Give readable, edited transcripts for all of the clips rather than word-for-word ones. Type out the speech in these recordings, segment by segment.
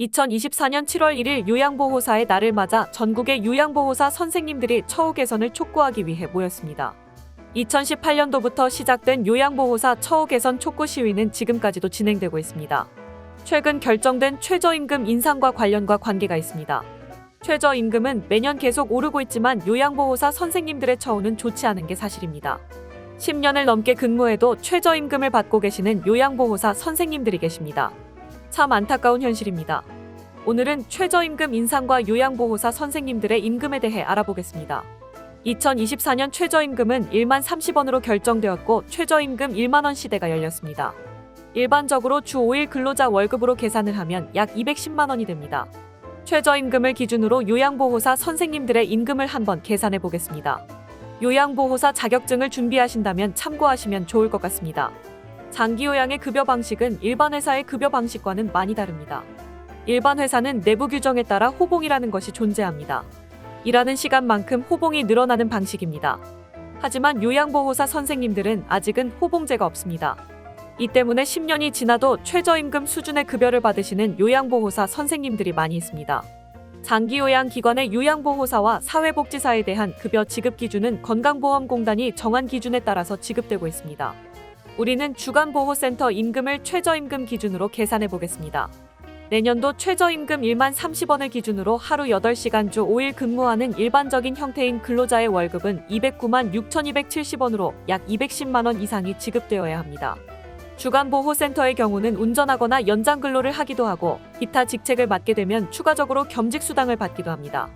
2024년 7월 1일 요양보호사의 날을 맞아 전국의 요양보호사 선생님들이 처우 개선을 촉구하기 위해 모였습니다. 2018년도부터 시작된 요양보호사 처우 개선 촉구 시위는 지금까지도 진행되고 있습니다. 최근 결정된 최저임금 인상과 관련과 관계가 있습니다. 최저임금은 매년 계속 오르고 있지만 요양보호사 선생님들의 처우는 좋지 않은 게 사실입니다. 10년을 넘게 근무해도 최저임금을 받고 계시는 요양보호사 선생님들이 계십니다. 참 안타까운 현실입니다. 오늘은 최저임금 인상과 요양보호사 선생님들의 임금에 대해 알아보겠습니다. 2024년 최저임금은 1만 30원으로 결정되었고 최저임금 1만원 시대가 열렸습니다. 일반적으로 주 5일 근로자 월급으로 계산을 하면 약 210만원이 됩니다. 최저임금을 기준으로 요양보호사 선생님들의 임금을 한번 계산해 보겠습니다. 요양보호사 자격증을 준비하신다면 참고하시면 좋을 것 같습니다. 장기요양의 급여 방식은 일반 회사의 급여 방식과는 많이 다릅니다. 일반 회사는 내부 규정에 따라 호봉이라는 것이 존재합니다. 일하는 시간만큼 호봉이 늘어나는 방식입니다. 하지만 요양보호사 선생님들은 아직은 호봉제가 없습니다. 이 때문에 10년이 지나도 최저임금 수준의 급여를 받으시는 요양보호사 선생님들이 많이 있습니다. 장기요양기관의 요양보호사와 사회복지사에 대한 급여 지급 기준은 건강보험공단이 정한 기준에 따라서 지급되고 있습니다. 우리는 주간보호센터 임금을 최저임금 기준으로 계산해 보겠습니다. 내년도 최저임금 1만 30원을 기준으로 하루 8시간 주 5일 근무하는 일반적인 형태인 근로자의 월급은 209만 6,270원으로 약 210만원 이상이 지급되어야 합니다. 주간보호센터의 경우는 운전하거나 연장 근로를 하기도 하고 기타 직책을 맡게 되면 추가적으로 겸직수당을 받기도 합니다.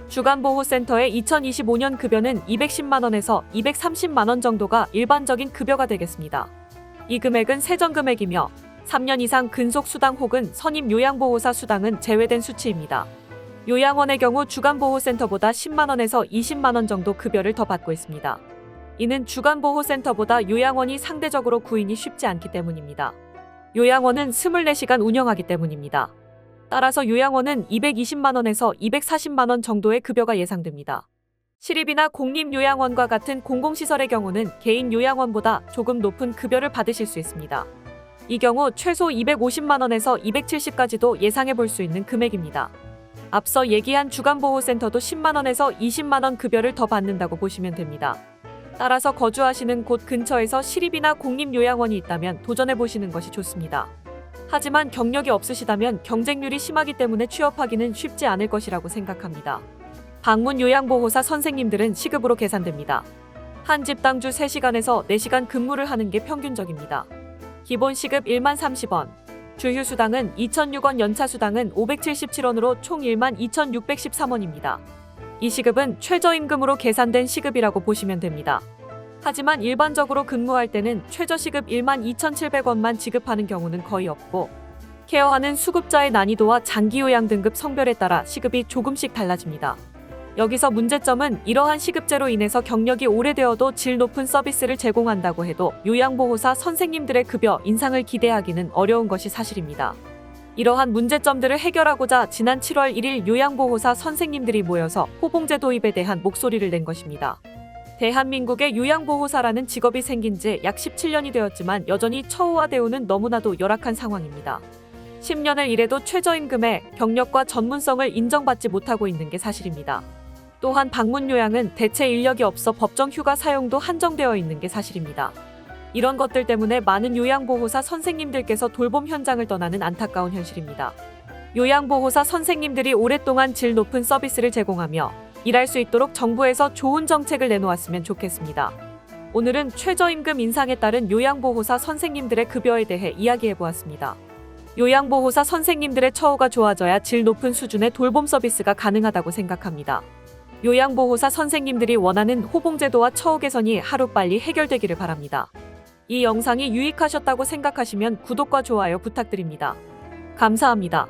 주간보호센터의 2025년 급여는 210만원에서 230만원 정도가 일반적인 급여가 되겠습니다. 이 금액은 세전금액이며 3년 이상 근속수당 혹은 선임 요양보호사 수당은 제외된 수치입니다. 요양원의 경우 주간보호센터보다 10만원에서 20만원 정도 급여를 더 받고 있습니다. 이는 주간보호센터보다 요양원이 상대적으로 구인이 쉽지 않기 때문입니다. 요양원은 24시간 운영하기 때문입니다. 따라서 요양원은 220만원에서 240만원 정도의 급여가 예상됩니다. 시립이나 공립요양원과 같은 공공시설의 경우는 개인 요양원보다 조금 높은 급여를 받으실 수 있습니다. 이 경우 최소 250만원에서 270까지도 예상해 볼 수 있는 금액입니다. 앞서 얘기한 주간보호센터도 10만원에서 20만원 급여를 더 받는다고 보시면 됩니다. 따라서 거주하시는 곳 근처에서 시립이나 공립요양원이 있다면 도전해보시는 것이 좋습니다. 하지만 경력이 없으시다면 경쟁률이 심하기 때문에 취업하기는 쉽지 않을 것이라고 생각합니다. 방문 요양보호사 선생님들은 시급으로 계산됩니다. 한 집당 주 3시간에서 4시간 근무를 하는 게 평균적입니다. 기본 시급 1만 30원, 주휴수당은 2,006원, 연차수당은 577원으로 총 1만 2,613원입니다. 이 시급은 최저임금으로 계산된 시급이라고 보시면 됩니다. 하지만 일반적으로 근무할 때는 최저시급 1만 2,700원만 지급하는 경우는 거의 없고 케어하는 수급자의 난이도와 장기요양 등급 성별에 따라 시급이 조금씩 달라집니다. 여기서 문제점은 이러한 시급제로 인해서 경력이 오래되어도 질 높은 서비스를 제공한다고 해도 요양보호사 선생님들의 급여 인상을 기대하기는 어려운 것이 사실입니다. 이러한 문제점들을 해결하고자 지난 7월 1일 요양보호사 선생님들이 모여서 호봉제 도입에 대한 목소리를 낸 것입니다. 대한민국의 요양보호사라는 직업이 생긴 지 약 17년이 되었지만 여전히 처우와 대우는 너무나도 열악한 상황입니다. 10년을 일해도 최저임금에 경력과 전문성을 인정받지 못하고 있는 게 사실입니다. 또한 방문요양은 대체 인력이 없어 법정 휴가 사용도 한정되어 있는 게 사실입니다. 이런 것들 때문에 많은 요양보호사 선생님들께서 돌봄 현장을 떠나는 안타까운 현실입니다. 요양보호사 선생님들이 오랫동안 질 높은 서비스를 제공하며 일할 수 있도록 정부에서 좋은 정책을 내놓았으면 좋겠습니다. 오늘은 최저임금 인상에 따른 요양보호사 선생님들의 급여에 대해 이야기해보았습니다. 요양보호사 선생님들의 처우가 좋아져야 질 높은 수준의 돌봄 서비스가 가능하다고 생각합니다. 요양보호사 선생님들이 원하는 호봉제도와 처우 개선이 하루빨리 해결되기를 바랍니다. 이 영상이 유익하셨다고 생각하시면 구독과 좋아요 부탁드립니다. 감사합니다.